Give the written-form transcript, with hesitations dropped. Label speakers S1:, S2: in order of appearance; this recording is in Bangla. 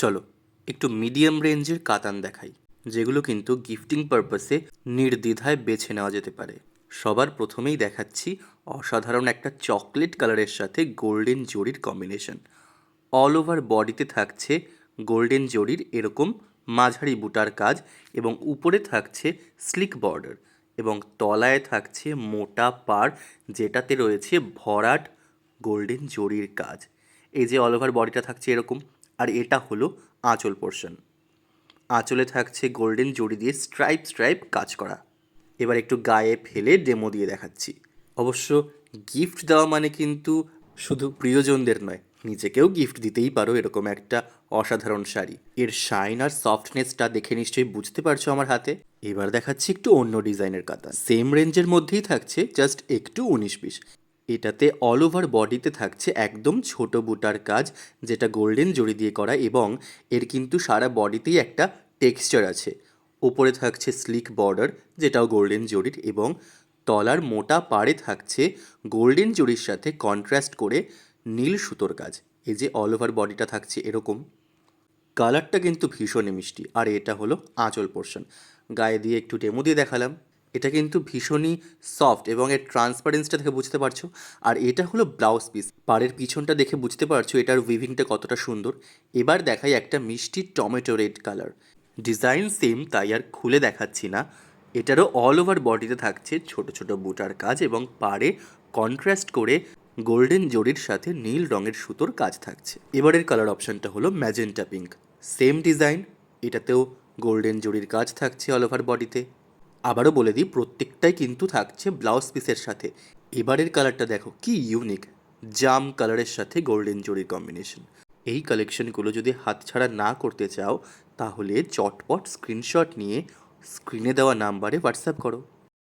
S1: চলো একটু মিডিয়াম রেঞ্জের কাতান দেখাই, যেগুলো কিন্তু গিফটিং পারপাসে নির্দ্বিধায় বেছে নেওয়া যেতে পারে। সবার প্রথমেই দেখাচ্ছি অসাধারণ একটা চকলেট কালারের সাথে গোল্ডেন জরির কম্বিনেশন। অল ওভার বডিতে থাকছে গোল্ডেন জরির এরকম মাঝারি বুটার কাজ, এবং উপরে থাকছে স্লিক বর্ডার, এবং তলায় থাকছে মোটা পাড়, যেটাতে রয়েছে ভরাট গোল্ডেন জরির কাজ। এই যে অল ওভার বডিটা থাকছে এরকম, আর এটা হলো আঁচল পোর্শন। আঁচলে থাকছে গোল্ডেন জরি দিয়ে স্ট্রাইপ স্ট্রাইপ কাজ করা। এবার একটু গায়ে ফেলে ডেমো দিয়ে দেখাচ্ছি। অবশ্য গিফট দেওয়া মানে কিন্তু শুধু প্রিয়জনদের নয়, নিজেকেও গিফট দিতেই পারো এরকম একটা অসাধারণ শাড়ি। এর শাইন আর সফটনেসটা দেখে নিশ্চয়ই বুঝতে পারছো আমার হাতে। এবার দেখাচ্ছি একটু অন্য ডিজাইনের কাতান, সেম রেঞ্জের মধ্যেই থাকছে, জাস্ট একটু 19-20। এটাতে অল ওভার বডিতে থাকছে একদম ছোট বুটার কাজ, যেটা গোল্ডেন জরি দিয়ে করা, এবং এর কিন্তু সারা বডিতেই একটা টেক্সচার আছে। ওপরে থাকছে স্লিক বর্ডার, যেটাও গোল্ডেন জরির, এবং তলার মোটা পাড়ে থাকছে গোল্ডেন জরির সাথে কন্ট্রাস্ট করে নীল সুতোর কাজ। এই যে অল ওভার বডিটা থাকছে এরকম, কালারটা কিন্তু ভীষণই মিষ্টি। আর এটা হলো আঁচল পোর্শন, গায়ে দিয়ে একটু ডেমো দিয়ে দেখালাম। এটা কিন্তু ভীষণই সফট, এবং এর ট্রান্সপারেন্সটা দেখে বুঝতে পারছো। আর এটা হলো ব্লাউজ পিস, পাড়ের পিছনটা দেখে বুঝতে পারছো এটার উইভিংটা কতটা সুন্দর। এবার দেখাই একটা মিষ্টি tomato red colour. Design same, তাই আর খুলে দেখাচ্ছি না। এটারও অল ওভার বডিতে থাকছে ছোট ছোট বুটার কাজ, এবং পাড়ে কন্ট্রাস্ট করে গোল্ডেন জরির সাথে নীল রঙের সুতোর কাজ থাকছে। এবারের কালার অপশানটা হলো ম্যাজেন্টা পিঙ্ক। সেম ডিজাইন, এটাতেও গোল্ডেন জরির কাজ থাকছে অল ওভার বডিতে। আবারও বলে দিই, প্রত্যেকটাই কিন্তু থাকছে ব্লাউজ পিসের সাথে। এবারের কালারটা দেখো কি ইউনিক, জাম কালারের সাথে গোল্ডেন জরির কম্বিনেশন। এই কালেকশনগুলো যদি হাতছাড়া না করতে চাও, তাহলে চটপট স্ক্রিনশট নিয়ে স্ক্রিনে দেওয়া নাম্বারে হোয়াটসঅ্যাপ করো।